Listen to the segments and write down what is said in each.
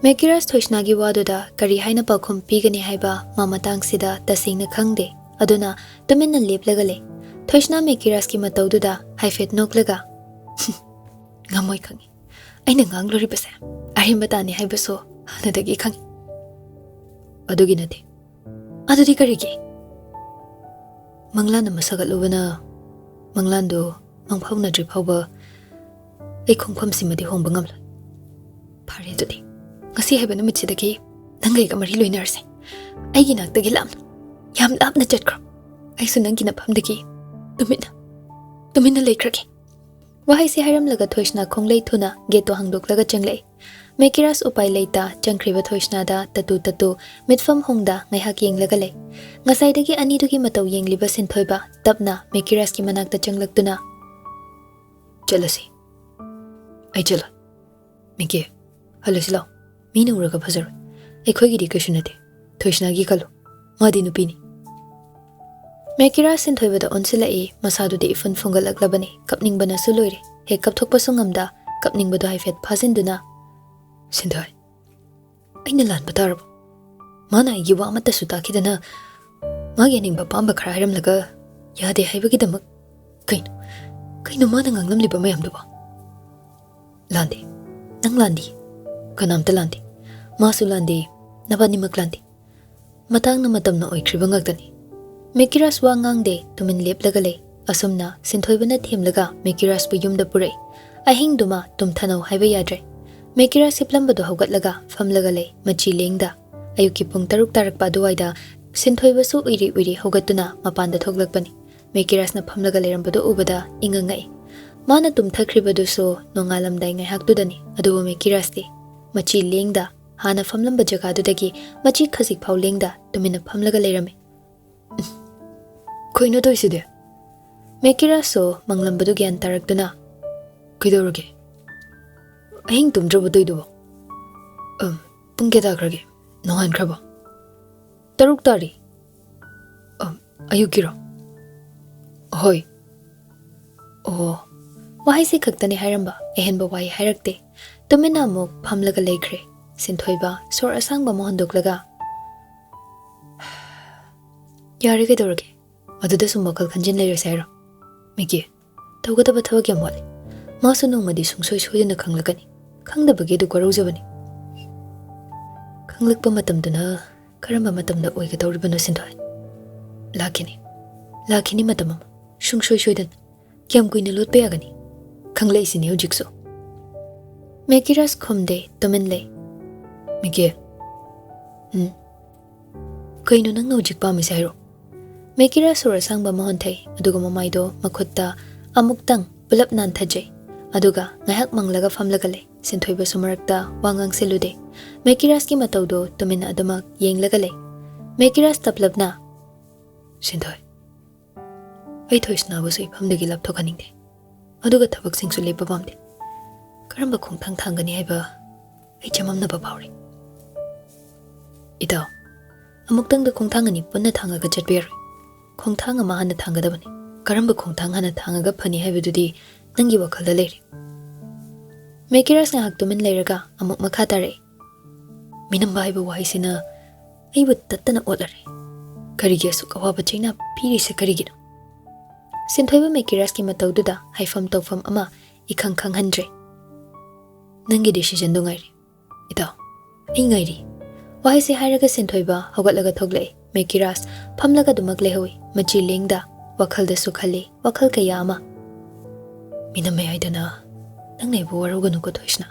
Mekiras thoisnagi waduda kari haina pakhum pigani haiba mamatang sida tasingna khangde aduna tuminna leplega le thoisna Mekiras ki mataududa haifet noklaga ngamoi khangi aina nganglori base arimba tani haibaso hanadagi khangi adugi nate adudi karigi manglan masagalubana manglan do mangphawna dri phawba ei khongpham simadi hongba ngamla phare dudi ngasi haiba numit sidagi nangai ka mari loinarse aigi naktagi lamna yam lapna chatkra aisu nangi na phamdagi tumina leikraki wahai se haram laga thoisna khonglei thuna geto hangdok laga changlei Mekiras upai leita changkriba thoisna da tatu mitfam hongda ngai hak yeng laga le ngasai dagi ani dugi matau yeng liba sinthoiba tapna Mekiras ki manakta changlaktuna chalasi ai chala miki halasilo mina uraga phazar ekhoi gi dikashunate thoisna gi kalo madi nupini Mekiras sinthoiba da onsila e masadu de ifun fungal aglabani kapning bana suloire he kapthokpa sungamda kapning badu haifet phazinduna Sindhai, aina lan batarab. Mana igi wa amata suta kidana. Magi aning bapamba khara hiram laga yade haibagi damak. Kaino mana nganglam liba mayam duba. Landi, nang landi. Kanamta landi. Masu landi, nabani mak landi. Matang na matam na oikriba ngagdani. Mekiras wa ngangde tumin lep laga le. Asumna sinthoibana thim laga Mekiras bu yumda purai. Ahing duma tum thanaw haiba yadre. Mekiras siplambado haugatlaga famlaga le machi lengda ayuki pung taruk tarakpa duwaida sinthoibasu uiri haugatuna mapanda thoglakpani Mekiras na famlaga lerambado ubada ingangai mana tumthakribadu so nongalamdai ngai haktudani adu Mekiras ti machi lengda hana famlamba jagadudagi machi khasik phau lengda tumina famlaga lerame koino toiside Mekiras so manglambadu gyan taraktuna kidoroge Ahing tumdraba doido pung keda krage nohan kraba taruk tari ayukiro hoi oh wahai se khaktani hairamba ehenba wai hairakte tumina mok phamlaga lekhre sinthoiba sor asangba mohandoklaga yare ke dorge aduda sum makal khanjin leir saira miki tawgada ba thawak yam wale masu nongmadi sungsoi soidina khanglagani khangdabagi du gwarujabani khanglakpa matamduna karamba matamda oiga tawribano sindhai lakini matamam sungsoi soidan kyam kuina lotpa yagani khanglai sini hojikso Mekiras khomde tomen le miki kaino nang hojik pa misairo Mekiras sura sangba mohon thai aduga mamaido makhutta amuktang pulap nan thajai aduga ngahak manglaga famlaga le sinthoiba sumarakta wangang selude Mekiras ki mataudo tumina adamak yenglaga le Mekiras taplabna Sindhoi ai thoisna wasu ifamdagi lapthokaningde aduga thabak singsu lepa bamde karamba khongthang thangani haiba ai chamamna ba phawri ida amuktang da khongthangani punna thangaga chatber khongthang ama hana thangadabani karamba khongthang hana thangaga phani haibadudi nangi wakhalda leiri Mekiras na haktumin leiraga amuk makhatare minamba haiba wahisina aibu tattana olare karigi asuk awaba chaina piri se karigino sinthoiba Mekiras ki mataududa haifam tawfam ama ikhang handre nangi decision do ngairi ida ingairi wahise hairaga sinthoiba hogatlaga thoglei Mekiras phamlaga dumak lehoi machi lengda WakhaL da sukhali WakhaL kaya ama minamai aidana nangai bu waruganu ko thoisna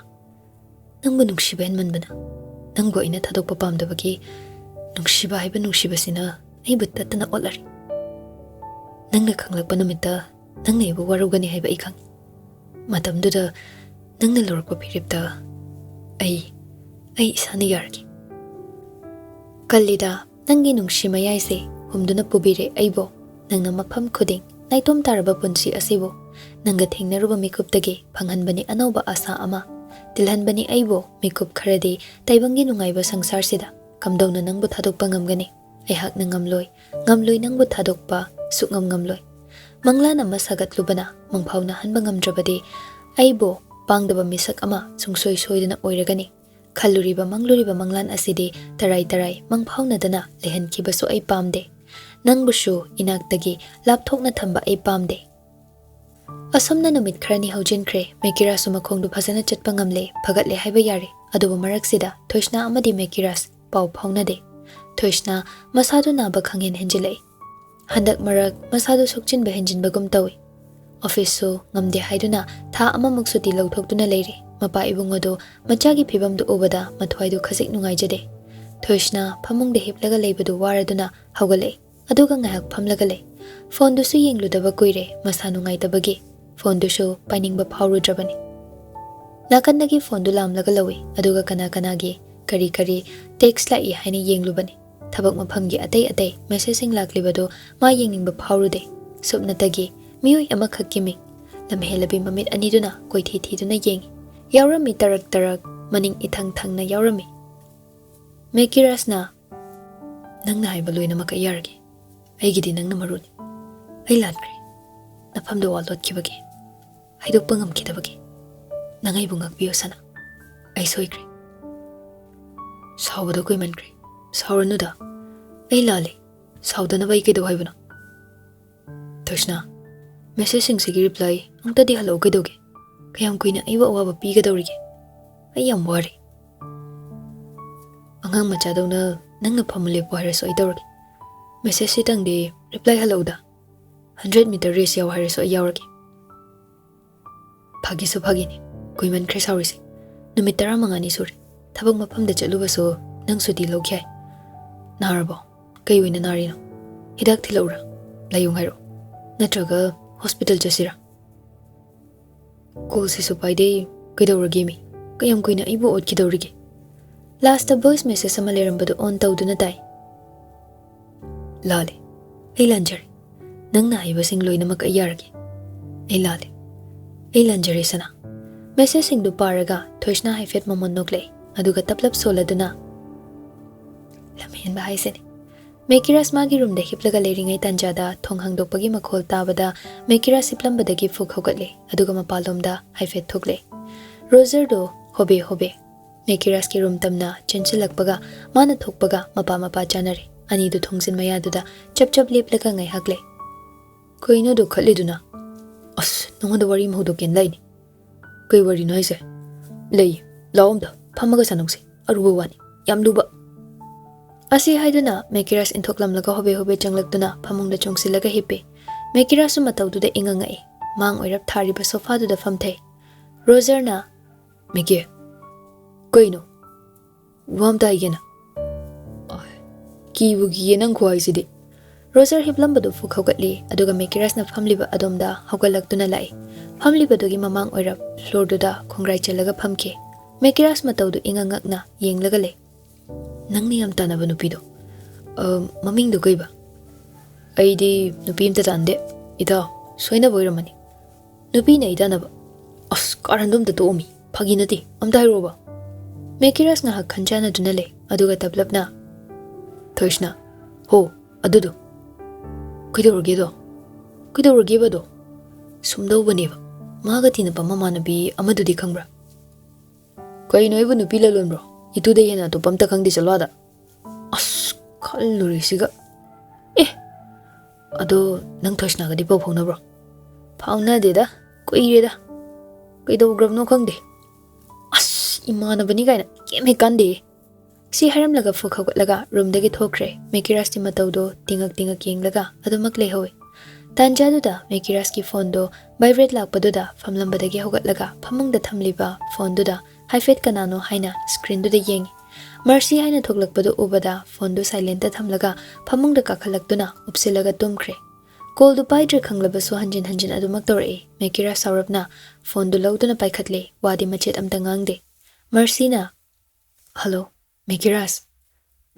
nangbu nungshiba manbana nangbo ina thadokpa pamdabagi nungshiba haiba nungshiba sina ai buttatna olari nangna khanglakpa numita nangai bu warugani haiba ikhang matamduda nangna lorpa piripta ai isani yargi kallida nangi nungshima yaise humduna pubire aibo nangna mafam khuding naitom taraba punsi asibo nanga thengnaruba mikuptagi phanghanbani anauba asa ama tilhanbani aibo mikup kharadi taibangi nungaiba sangsar sida kamdawna nangbu thadokpa ngamgani aihak na ngamloi nangbu thadokpa sukngam ngamloi MANGLAN ama sagatlubana mangphawna hanba ngamdrabadi aibo pangdaba misak ama sungsoi soidana oiragani Khalluriba manglan asidi tarai mangphaunadana lehankibasu ai pamde. Nangbushu inaktagi lapthokna thamba ai pamde. Asomna numit khrani haujinkre Mekirasu makhongdu phajana chatpa ngamle phagatle haiba yare adubu maraksida Thoishna amadi Mekiras pau phaunade. Thoishna masadu naba khanghen henjilai. Handak marak masadu sukchinba henjinbagum tawi. Office ngamde haiduna tha amamuk suti lauthokduna leire. Mapa ibungodo machagi phibamdu ubada mathwaidu khasik nungaijade. Thoishna phamungde hiplaga leibadu waraduna hawgale. Aduga ngahak phamlaga le. Phone dusu yengludaba kuire masa nungaitabagi. Phone dusu painingba phaurudrabani. Nakandagi phone du lamlaga lawi aduga kana-kanagi kari text lai haini yenglubani. Thabak maphamgi atay messaging laklibado ma yengningba phaurude. Subnatagi miyoi amakhakki mi lamhelabi mamit aniduna koithithiduna yengi. Yaurami tarak maning ithang-thangna yaurami. Mekirasna nangna haiba loina maka yargi. Aigidi nangna maruni. Ai latkre. Nafamdo walotkhibagi. Haidokpa ngamkhidabagi. Nangaibu ngakbiyo sana. Ai soikre. Saubado kuimankre. Sauranuda. Ai lale. Saudanaba ai kaido haibana. Thoishna. Message singsigi reply angtadi hello kaidoge. Kayam kuina aiwa awaba pigadawrige. Ai yam wari. Angang machadawna nangna phamulepu hairaso ai dawrage. Message sitangde reply hello da. 100 meter race yaw hairaso ai yawrage. Phagisu phagini. Kuiman khre saurisi. Numit 15 suri. Thabak maphamda chatlubaso nang suti lawkhyai. Narabo. Kai oina narino. Hidak thilawra. Layung hairo. Natraga hospital chasira. Call si supaide kaidawrage mi. Kayam kuina ibu otkidawrige. Last voice message sama lerambadu on tawduna tai. Lale. Ai lanjari. Nangna haibasing loinamak ai yarage. Ai lale. Ai lanjari sana. Message sing du paraga Thoishna haifet mamon nokle. Aduga taplap soladuna. Lamhen ba haisene. Mekiras magi room de hiplaga leringai tanjada thong hangdokpagi makhol tabada Mekiras hiplambadagi fuk hogatle aduga mapalomda haifet thokle. Roger do hobe. Mekiras ki room tamna chenchilakpaga mana thokpaga mapa chanare. Ani du thongsin mayaduda chap leplaga ngai hakle. Koino do khaliduna. As nongoda wari mhodoken laini. Koi wari no haise. Lei lawomda phamaga sanongse aruba wani yamluba. Asi haiduna Mekiras inthoklamlaga hobe changlaktuna phamungda chongsilaga hippe. Mekiras matawduda ingangai mang oirap thariba sofa duda famthei. Roger na Mege koino wamda igena. Kibugi nang khwaisidi. Roger hiplambadu fukhogatli aduga Mekiras na famliba adomda hogalaktuna lai. Famlibadugi mamang oirap floor duda khongrai chalaga phamke. Mekiras matawdu ingangakna yenglaga le. Nangni yam tanaba nupido. Mamingdo kaiba. Aidi nupi imta tande. Ida soina boiramani. Nupi na idanaba. As karandum da tomi. Paginati amda hairoba. Mekiras nga khanchana dunale aduga tablapna. Thoishna. Ho adudu. Kidawrage do. Sumdaw baneba. Magati na pamamanabi amadudi khangbra. Kaino ibu nupi lalonbro. Itu de yana to pamta khangdi chalwada. As khalluri siga. Ado nang Thoishna ga di pau phona bro. Phawna de da koireda. Kaido grab no khangde. As imana bani gaina keme kande. Si haram laga fukhaw laga room dagi thokre. Mekiras ti matawdo tingak yenglaga adumak lehoy. Tanjadu da Mekiras ki phone do vibrate lakpaduda famlambadagi hogatlaga phamungda thamliba phone duda haifet kanano haina screen duda yengi. Mercy haina thoklakpadu ubada phone du silent ta thamlaga phamungda kakhalakduna upsilaga tumkhre. Call du paidre khanglabasu hanjin adumak tawrai. Mekiras saurabna phone du lawduna paikhatle wadi machet amta ngangde. Mercy na hello Mekiras.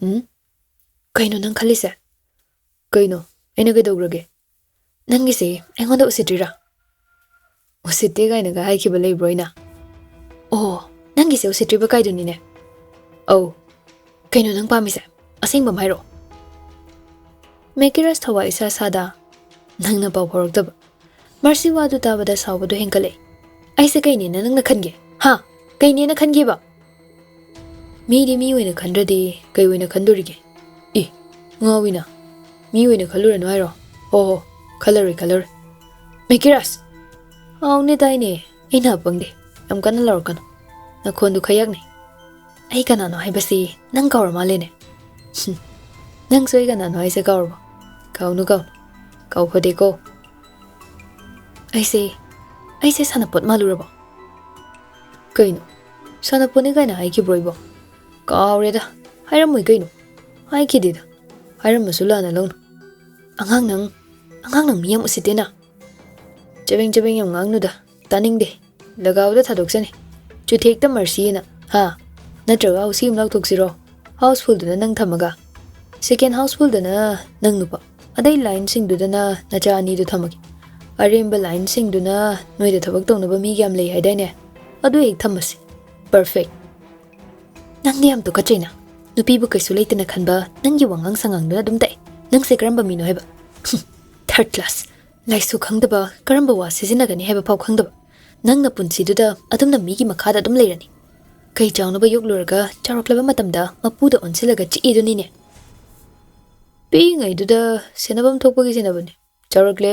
Kaino nang khalise? Kaino aina gaidawrage? Nangise aingonda usitrira. Usitte gaina ga haikiba leibroina. Oh, nangise usitriba kaidunine. Oh, kaino nang pamise? Asingba mairo. Mekiras thawa isa sada nangna pau phorokdaba. Mercy wadu tabada sawbadu henkale. Aise kainena nangna khange. Ha, kainena khange ba. ꯃꯤꯗꯤ ꯃꯤ ꯑꯣꯏꯅ ꯈꯟꯗ꯭ꯔꯗꯤ ꯀꯩ ꯑꯣꯏꯅ ꯈꯟꯗꯣꯔꯤꯒꯦ? ꯉꯥꯎꯋꯤꯅ ꯃꯤ ꯑꯣꯏꯅ ꯈꯜꯂꯨꯔꯅꯨ ꯍꯥꯏꯔꯣ? ꯍꯣ ꯈꯜꯂꯔꯣꯏ ꯃꯦꯀꯤꯔꯥꯁ ꯍꯥꯎꯅꯦ ꯇꯥꯏꯅꯦ ꯑꯩꯅ ꯑꯄꯪꯗꯦ ꯌꯥꯝ ꯀꯟꯅ ꯂꯥꯎꯔꯛꯀꯅꯨ ꯅꯈꯣꯟꯗꯨ ꯈꯌꯥꯛꯅꯦ ꯑꯩ ꯀꯅꯥꯅꯣ ꯍꯥꯏꯕꯁꯤ ꯅꯪ ꯀꯥꯎꯔ ꯃꯥꯜꯂꯦꯅꯦ ꯅꯪꯁꯨ ꯑꯩ ꯀꯅꯥꯅꯣ ꯍꯥꯏꯁꯦ ꯀꯥꯎꯔꯕꯣ? ꯀꯥꯎꯅꯨ ꯀꯥꯎꯐꯗꯦꯀꯣ ꯑꯩꯁꯦ ꯁꯥꯟꯅꯄꯣꯠ ꯃꯥꯜꯂꯨꯔꯕꯣ? ꯀꯩꯅꯣ ꯁꯥꯟꯅꯄꯣꯠꯅꯤ ꯀꯥꯏꯅ ꯍꯥꯏꯈꯤꯕ꯭ꯔꯣ ꯑꯩꯕꯣ? ꯀꯥꯎꯔꯦꯗ ꯍꯥꯏꯔꯝꯃꯣꯏ ꯀꯩꯅꯣ ꯍꯥꯏꯈꯤꯗꯦꯗ ꯍꯥꯏꯔꯝꯃꯁꯨ ꯂꯥꯟꯅ ꯂꯧꯅꯨ ꯑꯉꯥꯡ ꯅꯪ ꯃꯤ ꯌꯥꯝ ꯎꯁꯤꯠꯇꯦꯅ ꯆꯕꯦꯡ ꯌꯥꯝ ꯉꯥꯡꯅꯨꯗ ꯇꯥꯅꯤꯡꯗꯦ ꯂꯒꯥꯎꯗ ꯊꯥꯗꯣꯛꯆꯅꯤ ꯆꯨꯊꯦꯛꯇ ꯃꯔꯁꯤꯅ ꯍꯥ ꯅꯠꯇ꯭ꯔꯒ ꯍꯧꯁꯤ ꯑꯃ ꯂꯥꯎꯊꯣꯛꯁꯤꯔꯣ ꯍꯥꯎꯁꯐꯨꯜꯗꯨꯅ ꯅꯪ ꯊꯝꯃꯒ ꯁꯦꯀꯦꯟ ꯍꯥꯎꯁꯐꯨꯜꯗꯅ ꯅꯪ ꯅꯨꯄꯥ ꯑꯗꯩ ꯂꯥꯏꯟꯁꯤꯡꯗꯨꯗꯅ ꯅꯆꯥ ꯑꯅꯤꯗꯨ ꯊꯝꯃꯒꯦ ꯑꯔꯦꯝꯕ ꯂꯥꯏꯟꯁꯤꯡꯗꯨꯅ ꯅꯣꯏꯗ ꯊꯕꯛ ꯇꯧꯅꯕ ꯃꯤ ꯌꯥꯝ ꯂꯩ ꯍꯥꯏꯗꯥꯏꯅꯦ ꯑꯗꯨ ꯍꯦꯛ ꯊꯝꯃꯁꯤ ꯄꯔꯐꯦꯛ ꯅꯪꯗꯤ ꯌꯥꯝ ꯇꯨꯀꯠꯆꯩꯅ ꯅꯨꯄꯤꯕꯨ ꯀꯩꯁꯨ ꯂꯩꯇꯅ ꯈꯟꯕ ꯅꯪꯒꯤ ꯋꯥꯉꯥꯡ ꯁꯉꯥꯡꯗꯨꯅ ꯑꯗꯨꯝ ꯇꯥꯛꯑꯦ ꯅꯪꯁꯦ ꯀꯔꯝꯕ ꯃꯤꯅꯣ ꯍꯥꯏꯕ ꯊꯥꯔꯗ ꯀ꯭ꯂꯥꯁ ꯂꯥꯏꯁꯨ ꯈꯪꯗꯕ ꯀꯔꯝꯕ ꯋꯥ ꯁꯤꯖꯤꯟꯅꯒꯅꯤ ꯍꯥꯏꯕ ꯐꯥꯎ ꯈꯪꯗꯕ ꯅꯪꯅ ꯄꯨꯟꯁꯤꯗꯨꯗ ꯑꯗꯨꯝꯅ ꯃꯤꯒꯤ ꯃꯈꯥꯗ ꯑꯗꯨꯝ ꯂꯩꯔꯅꯤ ꯀꯩ ꯆꯥꯎꯅꯕ ꯌꯣꯛꯂꯨꯔꯒ ꯆꯥꯎꯔꯛꯂꯕ ꯃꯇꯝꯗ ꯃꯄꯨꯗ ꯑꯣꯟꯁꯤꯜꯂꯒ ꯆꯤꯛꯏꯗꯨꯅꯤꯅꯦ ꯄꯤꯛꯏꯉꯩꯗꯨꯗ ꯁꯦꯟꯅꯐꯝ ꯊꯣꯛꯄꯒꯤ ꯁꯦꯟꯅꯕꯅꯤ ꯆꯥꯎꯔꯛꯂꯦ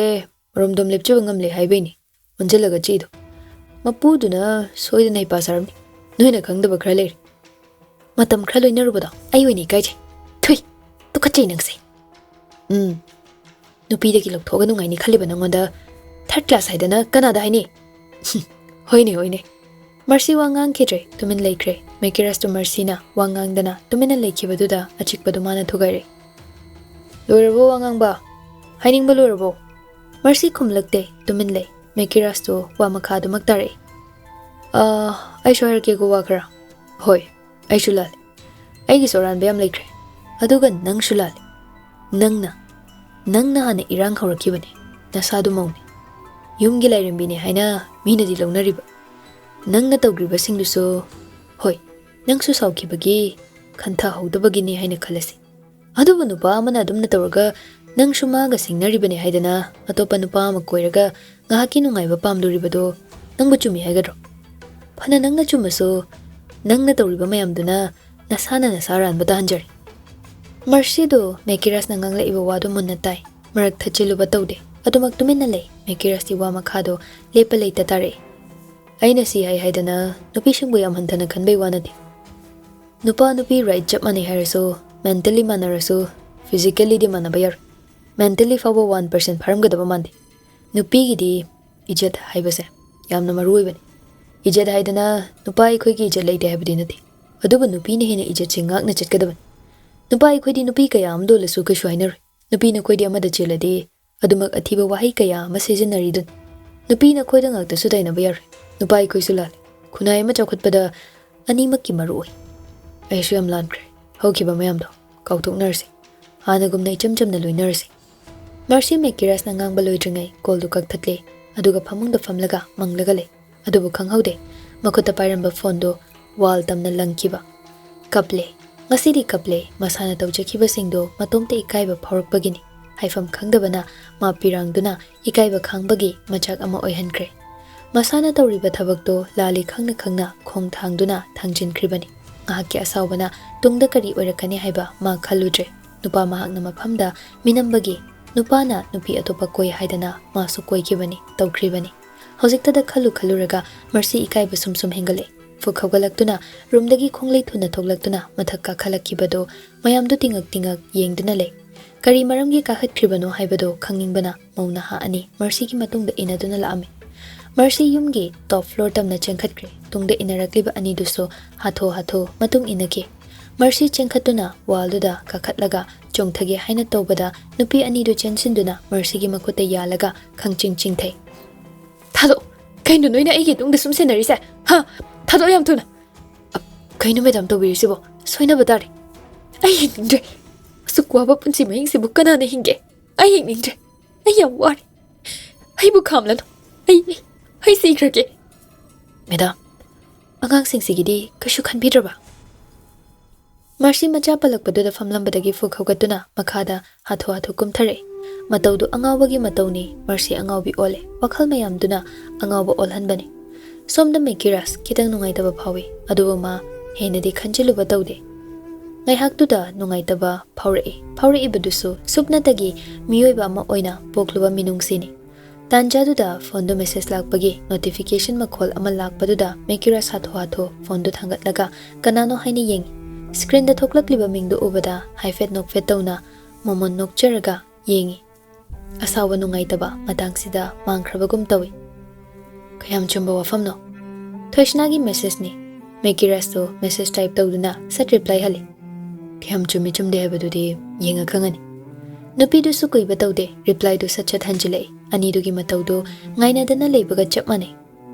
ꯃꯔꯣꯝꯗꯣꯝ ꯂꯦꯞꯆꯕ ꯉꯝꯂꯦ ꯍꯥꯏꯕꯩꯅꯤ ꯑꯣꯟꯁꯤꯜꯂꯒ ꯆꯤꯛꯏꯗꯣ ꯃꯄꯨꯗꯨꯅ ꯁꯣꯏꯗꯅ ꯍꯩꯄꯥ ꯁꯥꯔꯝꯅꯤ ꯅꯣꯏꯅ ꯈꯪꯗꯕ ꯈꯔ ꯂꯩꯔꯤ ꯃꯇꯝ ꯈꯔ ꯂꯣꯏꯅꯔꯨꯕꯗꯣ ꯑꯩ ꯑꯣꯏꯅ ꯏꯀꯥꯏꯖꯩ ꯊꯨꯏ ꯇꯨꯀꯠꯆꯩ ꯅꯪꯁꯦ ꯅꯨꯄꯤꯗꯒꯤ ꯂꯧꯊꯣꯛꯑꯒ ꯅꯨꯡꯉꯥꯏꯅꯤ ꯈꯜꯂꯤꯕ ꯅꯪꯉꯣꯟꯗ ꯊꯥꯔꯗ ꯀ꯭ꯂꯥꯁ ꯍꯥꯏꯗꯅ ꯀꯅꯥꯗ ꯍꯥꯏꯅꯤ ꯍꯣꯏꯅꯦ ꯃꯔꯁꯤ ꯋꯥ ꯉꯥꯡꯈꯤꯗ꯭ꯔꯦ ꯇꯨꯃꯤꯟ ꯂꯩꯈ꯭ꯔꯦ ꯃꯦꯀꯤꯔꯁꯇꯨ ꯃꯔꯁꯤꯅ ꯋꯥ ꯉꯥꯡꯗꯅ ꯇꯨꯃꯤꯟꯅ ꯂꯩꯈꯤꯕꯗꯨꯗ ꯑꯆꯤꯛꯄꯗꯨ ꯃꯥꯅ ꯊꯨꯒꯥꯏꯔꯦ ꯂꯣꯏꯔꯕꯣ ꯋꯥ ꯉꯥꯡꯕ ꯍꯥꯏꯅꯤꯡꯕ ꯂꯣꯏꯔꯕꯣ ꯃꯔꯁꯤ ꯈꯨꯝꯂꯛꯇꯦ ꯇꯨꯃꯤꯟ ꯂꯩ ꯃꯦꯀꯤꯔꯁꯇꯨ ꯋꯥ ꯃꯈꯥꯗꯨꯃꯛ ꯇꯥꯔꯛꯏ ꯑꯩꯁꯨ ꯍꯥꯏꯔꯛꯀꯦꯀꯣ ꯋꯥ ꯈꯔ ꯍꯣꯏ ꯑꯩꯁꯨ ꯂꯥꯜꯂꯦ ꯑꯩꯒꯤꯁꯨ ꯑꯔꯥꯟꯕ ꯌꯥꯝ ꯂꯩꯈ꯭ꯔꯦ ꯑꯗꯨꯒ ꯅꯪꯁꯨ ꯂꯥꯜꯂꯦ ꯅꯪꯅ ꯍꯥꯟꯅ ꯏꯔꯥꯡ ꯍꯧꯔꯛꯈꯤꯕꯅꯦ ꯅꯁꯥꯗꯨ ꯃꯧꯅꯦ ꯌꯨꯝꯒꯤ ꯂꯥꯏꯔꯦꯝꯕꯤꯅꯦ ꯍꯥꯏꯅ ꯃꯤꯅꯗꯤ ꯂꯧꯅꯔꯤꯕ ꯅꯪꯅ ꯇꯧꯈ꯭ꯔꯤꯕꯁꯤꯡꯗꯨꯁꯨ ꯍꯣꯏ ꯅꯪꯁꯨ ꯁꯥꯎꯈꯤꯕꯒꯤ ꯈꯟꯊꯍꯧꯗꯕꯒꯤꯅꯤ ꯍꯥꯏꯅ ꯈꯜꯂꯁꯤ ꯑꯗꯨꯕꯨ ꯅꯨꯄꯥ ꯑꯃꯅ ꯑꯗꯨꯝꯅ ꯇꯧꯔꯒ ꯅꯪꯁꯨ ꯃꯥꯒ ꯁꯤꯡꯅꯔꯤꯕꯅꯤ ꯍꯥꯏꯗꯅ ꯑꯇꯣꯞꯄ ꯅꯨꯄꯥ ꯑꯃ ꯀꯣꯏꯔꯒ ꯉꯥꯏꯍꯥꯛꯀꯤ ꯅꯨꯡꯉꯥꯏꯕ ꯄꯥꯝꯂꯨꯔꯤꯕꯗꯣ ꯅꯪꯕꯨ ꯆꯨꯝꯃꯤ ꯍꯥꯏꯒꯗ꯭ꯔꯣ ꯐꯅ ꯅꯪꯅ ꯆꯨꯝꯃꯁꯨ ꯅꯪꯅ ꯇꯧꯔꯤꯕ ꯃꯌꯥꯝꯗꯨꯅ ꯅꯁꯥꯅ ꯅꯁꯥ ꯑꯔꯥꯟꯕ ꯇꯥꯍꯟꯖꯔꯦ ꯃꯔꯁꯤꯗꯨ ꯃꯦꯀꯤꯔꯁꯅ ꯉꯥꯡꯂꯛꯏꯕ ꯋꯥꯗꯨ ꯃꯨꯟꯅ ꯇꯥꯏ ꯃꯔꯛ ꯊꯠꯆꯤꯜꯂꯨꯕ ꯇꯧꯗꯦ ꯑꯗꯨꯃꯛ ꯇꯨꯃꯤꯟꯅ ꯂꯩ ꯃꯦꯀꯤꯔꯁꯇꯤ ꯋꯥ ꯃꯈꯥꯗꯣ ꯂꯦꯞꯄ ꯂꯩꯇ ꯇꯥꯔꯛꯏ ꯑꯩꯅ ꯁꯤ ꯍꯥꯏꯗꯅ ꯅꯨꯄꯤꯁꯤꯡꯕꯨ ꯌꯥꯝ ꯍꯟꯊꯅ ꯈꯟꯕꯩ ꯋꯥ ꯅꯠꯇꯦ ꯅꯨꯄꯥ ꯅꯨꯄꯤ ꯔꯥꯏꯠ ꯆꯞ ꯃꯥꯟꯅꯩ ꯍꯥꯏꯔꯁꯨ ꯃꯦꯟꯇꯦꯂꯤ ꯃꯥꯟꯅꯔꯁꯨ ꯐꯤꯖꯤꯀꯦꯜꯂꯤꯗꯤ ꯃꯥꯟꯅꯕ ꯌꯥꯔꯣꯏ ꯃꯦꯟꯇꯦꯂꯤ ꯐꯥꯎꯕ 1% ꯐꯔꯝꯒꯗꯕ ꯃꯥꯟꯗꯦ ꯅꯨꯄꯤꯒꯤꯗꯤ ꯏꯖꯠ ꯍꯥꯏꯕꯁꯦ ꯌꯥꯝꯅ ꯃꯔꯨ ꯑꯣꯏꯕꯅꯤ ꯏꯖꯠ ꯍꯥꯏꯗꯅ ꯅꯨꯄꯥ ꯑꯩꯈꯣꯏꯒꯤ ꯏꯖꯠ ꯂꯩꯇꯦ ꯍꯥꯏꯕꯗꯤ ꯅꯠꯇꯦ ꯑꯗꯨꯕꯨ ꯅꯨꯄꯤꯅ ꯍꯦꯟꯅ ꯏꯖꯠꯁꯦ ꯉꯥꯛꯅ ꯆꯠꯀꯗꯕꯅꯤ ꯅꯨꯄꯥ ꯑꯩꯈꯣꯏꯗꯤ ꯅꯨꯄꯤ ꯀꯌꯥ ꯑꯃ ꯗꯣꯜꯂꯁꯨ ꯀꯩꯁꯨ ꯍꯥꯏꯅꯔꯣꯏ ꯅꯨꯄꯤꯅ ꯑꯩꯈꯣꯏꯗꯤ ꯑꯃꯗ ꯆꯦꯜꯂꯗꯤ ꯑꯗꯨꯃꯛ ꯑꯊꯤꯕ ꯋꯥꯍꯩ ꯀꯌꯥ ꯑꯃ ꯁꯤꯖꯤꯟꯅꯔꯤꯗꯨꯅꯤ ꯅꯨꯄꯤꯅ ꯑꯩꯈꯣꯏꯗ ꯉꯥꯛꯇꯁꯨ ꯇꯥꯏꯅꯕ ꯌꯥꯔꯣꯏ ꯅꯨꯄꯥ ꯑꯩꯈꯣꯏꯁꯨ ꯂꯥꯜꯂꯤ ꯈꯨꯟꯅꯥꯏ ꯑꯃ ꯆꯥꯎꯈꯠꯄꯗ ꯑꯅꯤꯃꯛꯀꯤ ꯃꯔꯨ ꯑꯣꯏ ꯑꯩꯁꯨ ꯌꯥꯝ ꯂꯥꯟꯈ꯭ꯔꯦ ꯍꯧꯈꯤꯕ ꯃꯌꯥꯝꯗꯣ ꯀꯥꯎꯊꯣꯛꯅꯔꯁꯤ ꯍꯥꯟꯅꯒꯨꯝꯅ ꯏꯆꯝ ꯆꯝꯅ ꯂꯣꯏꯅꯔꯁꯤ ꯃꯔꯁꯤ ꯃꯦꯀꯤꯔꯁꯅ ꯉꯥꯡꯕ ꯂꯣꯏꯗ꯭ꯔꯤꯉꯩ ꯀꯣꯜꯗꯨ ꯀꯛꯊꯠꯂꯦ ꯑꯗꯨꯒ ꯐꯃꯨꯡꯗ ꯐꯝꯂꯒ ꯃꯪꯂꯒ ꯂꯩ ꯑꯗꯨꯕꯨ ꯈꯪꯍꯧꯗꯦ ꯃꯈꯨꯠꯇ ꯄꯥꯏꯔꯝꯕ ꯐꯣꯟꯗꯨ ꯋꯥꯜ ꯇꯝꯅ ꯂꯪꯈꯤꯕ ꯀꯞꯂꯦ ꯉꯁꯤꯗꯤ ꯀꯞꯂꯦ ꯃꯁꯥꯅ ꯇꯧꯖꯈꯤꯕꯁꯤꯡꯗꯣ ꯃꯇꯣꯝꯇ ꯏꯀꯥꯏꯕ ꯐꯥꯎꯔꯛꯄꯒꯤꯅꯤ ꯍꯥꯏꯐꯝ ꯈꯪꯗꯕꯅ ꯃꯥ ꯄꯤꯔꯥꯡꯗꯨꯅ ꯏꯀꯥꯏꯕ ꯈꯥꯡꯕꯒꯤ ꯃꯆꯥꯛ ꯑꯃ ꯑꯣꯏꯍꯟꯈ꯭ꯔꯦ ꯃꯁꯥꯅ ꯇꯧꯔꯤꯕ ꯊꯕꯛꯇꯣ ꯂꯥꯜꯂꯤ ꯈꯪꯅ ꯈꯪꯅ ꯈꯣꯡ ꯊꯥꯡꯗꯨꯅ ꯊꯥꯡꯖꯤꯟꯈ꯭ꯔꯤꯕꯅꯤ ꯉꯥꯏꯍꯥꯛꯀꯤ ꯑꯁꯥꯎꯕꯅ ꯇꯨꯡꯗ ꯀꯔꯤ ꯑꯣꯏꯔꯛꯀꯅꯤ ꯍꯥꯏꯕ ꯃꯥ ꯈꯜꯂꯨꯗ꯭ꯔꯦ ꯅꯨꯄꯥ ꯃꯍꯥꯛꯅ ꯃꯐꯝꯗ ꯃꯤꯅꯝꯕꯒꯤ ꯅꯨꯄꯥꯅ ꯅꯨꯄꯤ ꯑꯇꯣꯞꯄ ꯀꯣꯏ ꯍꯥꯏꯗꯅ ꯃꯥꯁꯨ ꯀꯣꯏꯈꯤꯕꯅꯤ ꯇꯧꯈ꯭ꯔꯤꯕꯅꯤ ꯍꯧꯖꯤꯛꯇꯗ ꯈꯜꯂꯨꯔꯒ ꯃꯔꯁꯤ ꯏꯀꯥꯏꯕ ꯁꯨꯝ ꯍꯦꯟꯒꯠꯂꯛꯏ ꯐꯨꯛ ꯍꯧꯒꯠꯂꯛꯇꯨꯅ ꯔꯨꯝꯗꯒꯤ ꯈꯣꯡꯂꯩ ꯊꯨꯅ ꯊꯣꯛꯂꯛꯇꯨꯅ ꯃꯊꯛ ꯀꯥꯈꯠꯂꯛꯈꯤꯕꯗꯣ ꯃꯌꯥꯝꯗꯨ ꯇꯤꯡꯉꯛ ꯌꯦꯡꯗꯨꯅ ꯂꯩ ꯀꯔꯤ ꯃꯔꯝꯒꯤ ꯀꯥꯈꯠꯈ꯭ꯔꯤꯕꯅꯣ ꯍꯥꯏꯕꯗꯣ ꯈꯪꯅꯤꯡꯕꯅ ꯃꯧ ꯅꯍꯥ ꯑꯅꯤ ꯃꯔꯁꯤꯒꯤ ꯃꯇꯨꯡꯗ ꯏꯟꯅꯗꯨꯅ ꯂꯥꯛꯑꯝꯃꯤ ꯃꯔꯁꯤ ꯌꯨꯝꯒꯤ ꯇꯣꯞ ꯐ꯭ꯂꯣꯔ ꯇꯝꯅ ꯆꯦꯟꯈꯠꯈ꯭ꯔꯦ ꯇꯨꯡꯗ ꯏꯟꯅꯔꯛꯂꯤꯕ ꯑꯅꯤꯗꯨꯁꯨ ꯍꯥꯊꯣ ꯃꯇꯨꯡ ꯏꯟꯅꯈꯤ ꯃꯔꯁꯤ ꯆꯦꯟꯈꯠꯇꯨꯅ ꯋꯥꯜꯗꯨꯗ ꯀꯥꯈꯠꯂꯒ ꯆꯣꯡꯊꯒꯦ ꯍꯥꯏꯅ ꯇꯧꯕꯗ ꯅꯨꯄꯤ ꯑꯅꯤꯗꯨ ꯆꯦꯟꯁꯤꯟꯗꯨꯅ ꯃꯔꯁꯤꯒꯤ ꯃꯈꯨꯠꯇ ꯌꯥꯜꯂꯒ ꯈꯪꯆꯤꯡ ꯆꯤꯡꯊꯩ ꯊꯥꯗꯣꯛ ꯀꯩꯅꯣ ꯅꯣꯏꯅ ꯑꯩꯒꯤ ꯇꯨꯡꯗ ꯁꯨꯝ ꯁꯦꯟꯅꯔꯤꯁꯦ ꯍꯥ ꯊꯥꯗꯣꯛ ꯌꯥꯝ ꯊꯨꯅ ꯀꯩꯅꯣ ꯃꯦꯗꯥꯝ ꯇꯧꯕꯤꯔꯤꯁꯤꯕꯣ ꯁꯣꯏꯅꯕ ꯇꯥꯔꯦ ꯑꯩ ꯍꯤꯡꯅꯤꯡꯗ꯭ꯔꯦ ꯑꯁꯨꯛ ꯋꯥꯕ ꯄꯨꯟꯁꯤ ꯃꯍꯤꯡꯁꯤꯕꯨ ꯀꯅꯥꯅ ꯍꯤꯡꯒꯦ ꯑꯩ ꯍꯤꯡꯅꯤꯡꯗ꯭ꯔꯦ ꯑꯩ ꯌꯥꯝ ꯋꯥꯔꯦ ꯑꯩꯕꯨ ꯈꯥꯝꯂꯅꯨ ꯑꯩ ꯁꯤꯈ꯭ꯔꯒꯦ ꯃꯦꯗꯥꯝ ꯑꯉꯥꯡꯁꯤꯡꯁꯤꯒꯤꯗꯤ ꯀꯩꯁꯨ ꯈꯟꯕꯤꯗ꯭ꯔꯕ ꯃꯔꯁꯤ ꯃꯆꯥ ꯄꯜꯂꯛꯄꯗꯨꯗ ꯐꯝꯂꯝꯕꯗꯒꯤ ꯐꯨꯛ ꯍꯧꯒꯠꯇꯨꯅ ꯃꯈꯥꯗ ꯍꯥꯊꯨ ꯀꯨꯝꯊꯔꯛꯏ ꯃꯇꯧꯗꯨ ꯑꯉꯥꯎꯕꯒꯤ ꯃꯇꯧꯅꯤ ꯃꯔꯁꯤ ꯑꯉꯥꯎꯕꯤ ꯑꯣꯜꯂꯦ ꯋꯥꯈꯜ ꯃꯌꯥꯝꯗꯨꯅ ꯑꯉꯥꯎꯕ ꯑꯣꯜꯍꯟꯕꯅꯤ ꯁꯣꯝꯗ ꯃꯦꯀꯤꯔꯁ ꯈꯤꯇꯪ ꯅꯨꯡꯉꯥꯏꯇꯕ ꯐꯥꯎꯏ ꯑꯗꯨꯕꯨ ꯃꯥ ꯍꯦꯟꯅꯗꯤ ꯈꯟꯖꯤꯜꯂꯨꯕ ꯇꯧꯗꯦ ꯉꯥꯏꯍꯥꯛꯇꯨꯗ ꯅꯨꯡꯉꯥꯏꯇꯕ ꯐꯥꯎꯔꯛꯏꯕꯗꯨꯁꯨ ꯁꯨꯞꯅꯇꯒꯤ ꯃꯤꯑꯣꯏꯕ ꯑꯃ ꯑꯣꯏꯅ ꯄꯣꯛꯂꯨꯕ ꯃꯤꯅꯨꯡꯁꯤꯅꯤ ꯇꯥꯟꯖꯥꯗꯨꯗ ꯐꯣꯟꯗꯨ ꯃꯦꯁꯦꯖ ꯂꯥꯛꯄꯒꯤ ꯅꯣꯇꯤꯐꯤꯀꯦꯁꯟ ꯃꯈꯣꯜ ꯑꯃ ꯂꯥꯛꯄꯗꯨꯗ ꯃꯦꯀꯤꯔꯥꯁ ꯍꯥꯊꯨ ꯐꯣꯟꯗꯨ ꯊꯥꯡꯒꯠꯂꯒ ꯀꯅꯥꯅꯣ ꯍꯥꯏꯅ ꯌꯦꯡꯉꯤ ꯁ꯭ꯀ꯭ꯔꯤꯟꯗ ꯊꯣꯛꯂꯛꯂꯤꯕ ꯃꯤꯡꯗꯨ ꯎꯕꯗ ꯍꯥꯏꯐꯦꯠ ꯅꯣꯛꯐꯦꯠ ꯇꯧꯅ ꯃꯃꯣꯟ ꯅꯣꯛꯆꯔꯒ ꯌꯦꯡꯉꯤ ꯑꯁꯥꯎꯕ ꯅꯨꯡꯉꯥꯏꯇꯕ ꯃꯇꯥꯡꯁꯤꯗ ꯃꯥꯡꯈ꯭ꯔꯕꯒꯨꯝ ꯇꯧꯏ ꯀꯌꯥꯝ ꯆꯨꯝꯕ ꯋꯥꯐꯝꯅꯣ ꯊꯣꯏꯁꯅꯥꯒꯤ ꯃꯦꯁꯦꯖꯅꯤ ꯃꯦꯀꯤꯔꯥꯁꯇꯣ ꯃꯦꯁꯦꯖ ꯇꯥꯏꯞ ꯇꯧꯗꯨꯅ ꯁꯠ ꯔꯤꯄ꯭ꯂꯥꯏ ꯍꯜꯂꯤ ꯀꯌꯥꯝ ꯆꯨꯝꯃꯤ ꯆꯨꯝꯗꯦ ꯍꯥꯏꯕꯗꯨꯗꯤ ꯌꯦꯡꯉ ꯈꯪꯉꯅꯤ ꯅꯨꯄꯤꯗꯨꯁꯨ ꯀꯨꯏꯕ ꯇꯧꯗꯦ ꯔꯤꯄ꯭ꯂꯥꯏꯗꯨ ꯁꯠ ꯁꯠ ꯍꯟꯖꯤꯜꯂꯛꯏ ꯑꯅꯤꯗꯨꯒꯤ ꯃꯇꯧꯗꯨ ꯉꯥꯏꯅꯗꯅ ꯂꯩꯕꯒ ꯆꯞ ꯃꯥꯟꯅꯩ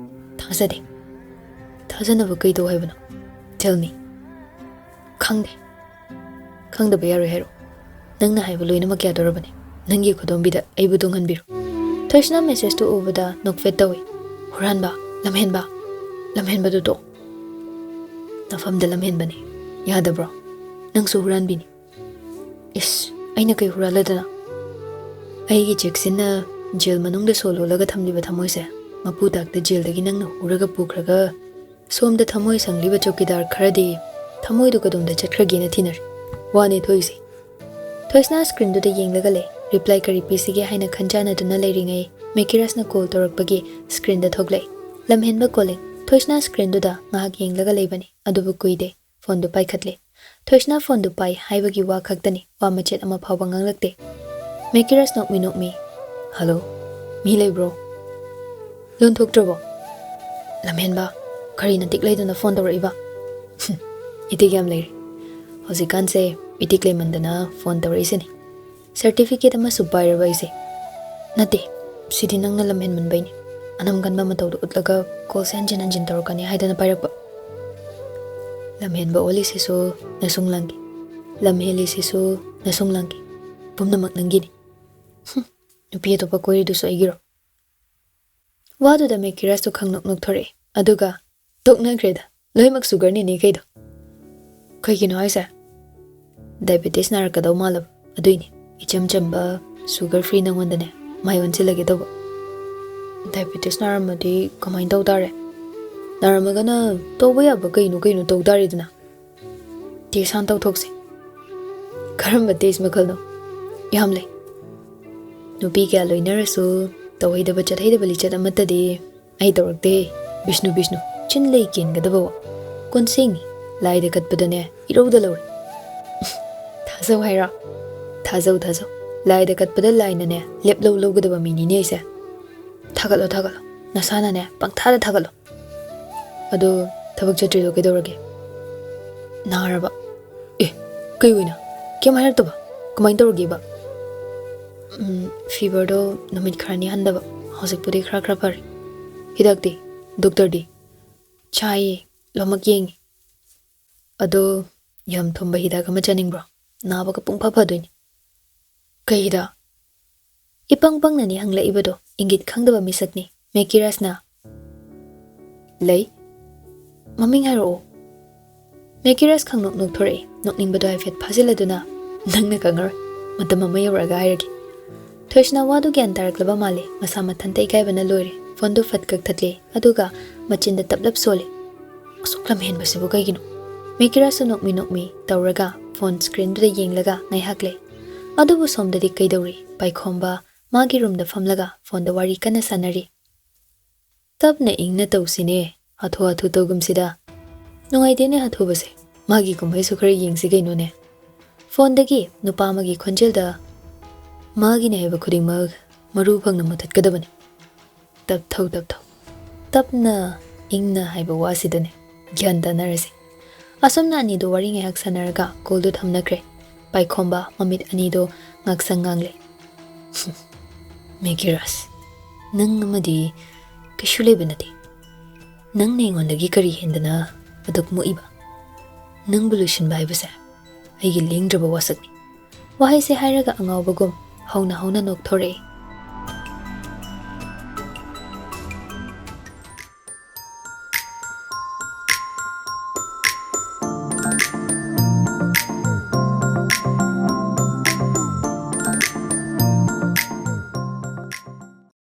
ꯊꯥꯖꯗꯦ ꯊꯥꯖꯅꯕ ꯀꯩꯗꯧ ꯍꯥꯏꯕꯅꯣ ꯇꯦꯜ ꯃꯤ ꯈꯪꯗꯦ ꯈꯪꯗꯕ ꯌꯥꯔꯣꯏ ꯍꯥꯏꯔꯣ ꯅꯪꯅ ꯍꯥꯏꯕ ꯂꯣꯏꯅꯃꯛ ꯌꯥꯗꯧꯔꯕꯅꯤ ꯅꯪꯒꯤ ꯈꯨꯗꯣꯝꯕꯤꯗ ꯑꯩꯕꯨ ꯇꯨꯡꯍꯟꯕꯤꯔꯣ ꯊꯣꯏꯁꯅꯥ ꯃꯦꯁꯦꯖꯇꯨ ꯎꯕꯗ ꯅꯣꯛꯐꯦꯠ ꯇꯧꯏ ꯍꯨꯔꯥꯟꯕ ꯂꯝꯍꯦꯟꯕꯗꯨ ꯇꯣ ꯅꯐꯝꯗ ꯂꯝꯍꯦꯟꯕꯅꯤ ꯌꯥꯗꯕ꯭ꯔꯣ ꯅꯪꯁꯨ ꯍꯨꯔꯥꯟꯕꯤꯅꯤ ꯏꯁ ꯑꯩꯅ ꯀꯩ ꯍꯨꯔꯥꯜꯂꯗꯅ ꯑꯩꯒꯤ ꯆꯦꯛꯁꯤꯟꯅ ꯖꯦꯜ ꯃꯅꯨꯡꯗ ꯁꯣ ꯂꯣꯜꯂꯒ ꯊꯝꯂꯤꯕ ꯊꯃꯣꯏꯁꯦ ꯃꯄꯨ ꯇꯥꯛꯇ ꯖꯦꯜꯗꯒꯤ ꯅꯪꯅ ꯍꯨꯔꯒ ꯄꯨꯈ꯭ꯔꯒ ꯁꯣꯝꯗ ꯊꯃꯣꯏ ꯁꯪꯂꯤꯕ ꯆꯧꯀꯤꯗꯥꯔ ꯈꯔꯗꯤ ꯊꯃꯣꯏꯗꯨ ꯀꯗꯣꯝꯗ ꯆꯠꯈ꯭ꯔꯒꯦꯅ ꯊꯤꯅꯔꯤ ꯋꯥꯅꯦ ꯊꯣꯛꯏꯁꯦ ꯊꯣꯏꯁꯅꯥ ꯁ꯭ꯀ꯭ꯔꯤꯟꯗꯨꯗ ꯌꯦꯡꯂꯒ ꯂꯩ ꯔꯤꯄ꯭ꯂꯥꯏ ꯀꯔꯤ ꯄꯤꯁꯤꯒꯦ ꯍꯥꯏꯅ ꯈꯟꯖꯥꯟꯅꯗꯨꯅ ꯂꯩꯔꯤꯉꯩ ꯃꯦꯀꯤꯔꯥꯁꯅ ꯀꯣꯜ ꯇꯧꯔꯛꯄꯒꯤ ꯁ꯭ꯀ꯭ꯔꯤꯟꯗ ꯊꯣꯛꯂꯛꯏ ꯂꯝꯍꯦꯟꯕ ꯀꯣꯂꯤꯡ ꯊꯣꯏꯁꯅꯥ ꯁ꯭ꯀ꯭ꯔꯤꯟꯗꯨꯗ ꯉꯥꯏꯍꯥꯛ ꯌꯦꯡꯂꯒ ꯂꯩꯕꯅꯤ ꯑꯗꯨꯕꯨ ꯀꯨꯏꯗꯦ ꯐꯣꯟꯗꯨ ꯄꯥꯏꯈꯠꯂꯦ ꯊꯣꯏꯁꯅꯥ ꯐꯣꯟꯗꯨ ꯄꯥꯏ ꯍꯥꯏꯕꯒꯤ ꯋꯥ ꯈꯛꯇꯅꯤ ꯋꯥ ꯃꯆꯦꯠ ꯑꯃ ꯐꯥꯎꯕ ꯉꯥꯡꯂꯛꯇꯦ ꯃꯦꯀꯤꯔꯥꯁ ꯅꯣꯛꯃꯤ ꯍꯜꯂꯣ ꯃꯤ ꯂꯩꯕ꯭ꯔꯣ ꯂꯣꯟꯊꯣꯛꯇ꯭ꯔꯕꯣ ꯂꯝꯍꯦꯟꯕ ꯀꯔꯤꯅ ꯇꯤꯛ ꯂꯩꯗꯨꯅ ꯐꯣꯟ ꯇꯧꯔꯛꯏꯕ ꯏꯇꯤꯛ ꯌꯥꯝ ꯂꯩꯔꯤ ꯍꯧꯖꯤꯛꯀꯥꯟꯁꯦ ꯏꯇꯤꯛ ꯂꯩꯃꯟꯗꯅ ꯐꯣꯟ ꯇꯧꯔꯛꯏꯁꯤꯅꯤ ꯁꯔꯇꯤꯐꯤꯀꯦꯠ ꯑꯃꯁꯨ ꯄꯥꯏꯔꯕ ꯑꯩꯁꯦ ꯅꯠꯇꯦ ꯁꯤꯗꯤ ꯅꯪꯅ ꯂꯝꯍꯦꯟꯃꯟꯕꯩꯅꯤ ꯑꯅꯝ ꯀꯟꯕ ꯃꯇꯧꯗꯨ ꯎꯠꯂꯒ ꯀꯣꯜꯁꯦ ꯍꯟꯖꯤꯟ ꯇꯧꯔꯛꯀꯅꯤ ꯍꯥꯏꯗꯅ ꯄꯥꯏꯔꯛꯄ ꯂꯝꯍꯦꯟꯕ ꯑꯣꯜꯂꯤꯁꯤꯁꯨ ꯅꯁꯨꯡ ꯂꯪꯒꯤ ꯂꯝꯍꯦꯜꯂꯤꯁꯤꯁꯨ ꯅꯁꯨꯡ ꯂꯪꯒꯤ ꯄꯨꯝꯅꯃꯛ ꯅꯪꯒꯤꯅꯤ ꯅꯨꯄꯤ ꯑꯇꯣꯞꯄ ꯀꯣꯏꯔꯤꯗꯨꯁꯨ ꯑꯩꯒꯤꯔꯣ ꯋꯥꯗꯨꯗ ꯃꯦꯀꯤꯔꯥꯁꯇꯨ ꯈꯪꯅꯣꯛ ꯅꯣꯛꯊꯣꯔꯛꯏ ꯑꯗꯨꯒ ꯇꯣꯛꯅꯈ꯭ꯔꯦꯗ ꯂꯣꯏꯅꯃꯛ ꯁꯨꯒꯔꯅꯤꯅꯦ ꯀꯩꯗꯣ ꯀꯩꯒꯤꯅꯣ ꯍꯥꯏꯁꯦ ꯗꯥꯏꯕꯦꯇꯤꯁ ꯅꯥꯔꯛꯀꯗꯧ ꯃꯥꯜꯂꯕ ꯑꯗꯨꯏꯅꯤ ꯏꯆꯝ ꯆꯝꯕ ꯁꯨꯒꯔ ꯐ꯭ꯔꯤ ꯅꯪꯉꯣꯟꯗꯅꯦ ꯃꯥꯏ ꯑꯣꯟꯁꯤꯜꯂꯒꯦ ꯇꯧꯕ ꯗꯥꯏꯕꯦꯇꯤꯁ ꯅꯥꯔꯝꯃꯗꯤ ꯀꯃꯥꯏꯅ ꯇꯧ ꯇꯥꯔꯦ ꯅꯥꯔꯝꯃꯒꯅ ꯇꯧꯕ ꯌꯥꯕ ꯀꯩꯅꯣ ꯇꯧ ꯇꯥꯔꯦꯗꯅ ꯇꯦꯁ ꯍꯥꯟ ꯇꯧꯊꯣꯛꯁꯦ ꯀꯔꯝꯕ ꯇꯦꯁ ꯃꯈꯜꯅꯣ ꯌꯥꯝ ꯂꯩ ꯅꯨꯄꯤ ꯀꯌꯥ ꯂꯣꯏꯅꯔꯁꯨ ꯇꯧꯍꯩꯗꯕ ꯆꯠꯍꯩꯗꯕ ꯂꯤꯆꯠ ꯑꯃꯠꯇꯗꯤ ꯑꯩ ꯇꯧꯔꯛꯇꯦ ꯕꯤష్ꯅꯨ ꯆꯤꯟ ꯂꯩ ꯀꯦꯟꯒꯗꯕ ꯀꯣꯟꯁꯤꯡꯅꯤ ꯂꯥꯏꯗ ꯀꯠꯄꯗꯅꯦ ꯏꯔꯧꯗ ꯂꯧꯔꯦ ꯊꯥꯖꯧ ꯍꯥꯏꯔꯣ ꯊꯥꯖꯧ ꯂꯥꯏꯗ ꯀꯠꯄꯗ ꯂꯥꯏꯅꯅꯦ ꯂꯦꯞꯂꯧ ꯂꯧꯒꯗꯕ ꯃꯤꯅꯤꯅꯦ ꯑꯩꯁꯦ ꯊꯥꯒꯠꯂꯣ ꯅꯁꯥꯅꯅꯦ ꯄꯪꯊꯥꯗ ꯊꯥꯒꯠꯂꯣ ꯑꯗꯣ ꯊꯕꯛ ꯆꯠꯇ꯭ꯔꯤꯗꯣ ꯀꯩꯗꯧꯔꯒꯦ ꯅꯥꯔꯕ ꯀꯩ ꯑꯣꯏꯅ ꯀꯩꯝ ꯍꯥꯏꯔꯛꯇꯕ ꯀꯃꯥꯏꯅ ꯇꯧꯔꯒꯦꯕ ꯐꯤꯚꯔꯗꯣ ꯅꯨꯃꯤꯠ ꯈꯔꯅꯤ ꯍꯟꯗꯕ ꯍꯧꯖꯤꯛꯄꯨꯗꯤ ꯈꯔ ꯐꯔꯦ ꯍꯤꯗꯥꯛꯇꯤ ꯗꯣꯛꯇꯔꯗꯤ ꯆꯥꯏꯌꯦ ꯂꯣꯏꯅꯃꯛ ꯌꯦꯡꯉꯤ ꯑꯗꯣ ꯌꯥꯝ ꯊꯨꯝꯕ ꯍꯤꯗꯥꯛ ꯑꯃ ꯆꯥꯅꯤꯡꯕ꯭ꯔꯣ ꯅꯥꯕꯒ ꯄꯨꯡꯐ ꯐꯗꯣꯏꯅꯤ ꯀꯩ ꯍꯤꯗꯥꯛ ꯏꯄꯪ ꯄꯪꯅꯅꯤ ꯍꯪꯂꯛꯏꯕꯗꯣ ꯏꯪꯒꯤꯠ ꯈꯪꯗꯕ ꯃꯤꯁꯛꯅꯤ ꯃꯦꯀꯤꯔꯥꯁꯅ ꯂꯩ ꯃꯃꯤꯡ ꯍꯥꯏꯔꯛꯑꯣ ꯃꯦꯀꯤꯔꯥꯁ ꯈꯪꯅꯣꯛ ꯅꯣꯛꯊꯣꯔꯛꯏ ꯅꯣꯛꯅꯤꯡꯕꯗꯣ ꯍꯥꯏꯐꯦꯠ ꯐꯥꯖꯤꯜꯂꯗꯨꯅ ꯅꯪꯅ ꯈꯪꯉꯔꯣꯏ ꯃꯇꯝ ꯑꯃ ꯌꯧꯔꯛꯑꯒ ꯍꯥꯏꯔꯒꯦ ꯊꯣꯏꯁꯅꯥ ꯋꯥꯗꯨ ꯒ꯭ꯌꯥꯟ ꯇꯥꯔꯛꯂꯕ ꯃꯥꯜꯂꯤ ꯃꯁꯥ ꯃꯊꯟꯇ ꯏꯀꯥꯏꯕꯅ ꯂꯣꯏꯔꯦ ꯐꯣꯟꯗꯨ ꯐꯠ ꯀꯛꯊꯠꯂꯦ ꯑꯗꯨꯒ ꯃꯆꯤꯟꯗ ꯇꯞꯂꯞ ꯁꯣꯜꯂꯤ ꯑꯁꯨꯛ ꯂꯝꯍꯦꯟꯕꯁꯤꯕꯨ ꯀꯩꯒꯤꯅꯣ ꯃꯦꯀꯤꯔꯥꯁꯁꯨ ꯅꯣꯛꯃꯤ ꯇꯧꯔꯒ ꯐꯣꯟ ꯁ꯭ꯀ꯭ꯔꯤꯟꯗꯨꯗ ꯌꯦꯡꯂꯒ ꯉꯥꯏꯍꯥꯛ ꯂꯩ ꯑꯗꯨꯕꯨ ꯁꯣꯝꯗꯗꯤ ꯀꯩꯗꯧꯔꯤ ꯄꯥꯏꯈꯣꯝꯕ ꯃꯥꯒꯤ ꯔꯨꯝꯗ ꯐꯝꯂꯒ ꯐꯣꯟꯗ ꯋꯥꯔꯤ ꯀꯟꯅ ꯁꯥꯟꯅꯔꯤ ꯇꯞꯅ ꯏꯪꯅ ꯇꯧꯁꯤꯅꯦ ꯍꯥꯊꯨ ꯇꯧꯒꯨꯝꯁꯤꯗ ꯅꯨꯡꯉꯥꯏꯇꯦꯅꯦ ꯍꯥꯊꯨꯕꯁꯦ ꯃꯥꯒꯤ ꯀꯨꯝꯍꯩꯁꯨ ꯈꯔ ꯌꯦꯡꯁꯤ ꯀꯩꯅꯣꯅꯦ ꯐꯣꯟꯗꯒꯤ ꯅꯨꯄꯥ ꯑꯃꯒꯤ ꯈꯣꯟꯖꯦꯜꯗ ꯃꯥꯒꯤꯅꯦ ꯍꯥꯏꯕ ꯈꯨꯗꯤꯡꯃꯛ ꯃꯔꯨ ꯐꯪꯅ ꯃꯨꯊꯠꯀꯗꯕꯅꯤ ꯇꯞꯊꯧ ꯇꯞꯅ ꯏꯪꯅ ꯍꯥꯏꯕ ꯋꯥꯁꯤꯗꯅꯦ ꯒ꯭ꯌꯥꯟ ꯇꯥꯅꯔꯁꯤ ꯑꯁꯨꯝꯅ ꯑꯅꯤꯗꯣ ꯋꯥꯔꯤ ꯉꯥꯏꯍꯥꯛ ꯁꯥꯟꯅꯔꯒ ꯀꯣꯜꯗꯨ ꯊꯝꯅꯈ꯭ꯔꯦ ꯄꯥꯏꯈꯣꯝꯕ ꯃꯃꯤꯠ ꯑꯅꯤꯗꯣ ꯉꯥꯛꯁꯪ ꯉꯥꯡꯂꯦ ꯃꯦꯀꯤꯔꯥꯁ ꯅꯪ ꯑꯃꯗꯤ ꯀꯩꯁꯨ ꯂꯩꯕ ꯅꯠꯇꯦ ꯅꯪꯅ ꯑꯩꯉꯣꯟꯗꯒꯤ ꯀꯔꯤ ꯍꯦꯟꯗꯅ ꯑꯗꯨꯛ ꯃꯨꯛꯏꯕ ꯅꯪꯕꯨ ꯂꯣꯏꯁꯤꯟꯕ ꯍꯥꯏꯕꯁꯦ ꯑꯩꯒꯤ ꯂꯦꯡꯗ꯭ꯔꯕ ꯋꯥꯁꯛꯅꯤ ꯋꯥꯍꯩꯁꯦ ꯍꯥꯏꯔꯒ ꯑꯉꯥꯎꯕꯒꯨꯝ ꯍꯧꯅ ꯅꯣꯛꯊꯣꯔꯛꯏ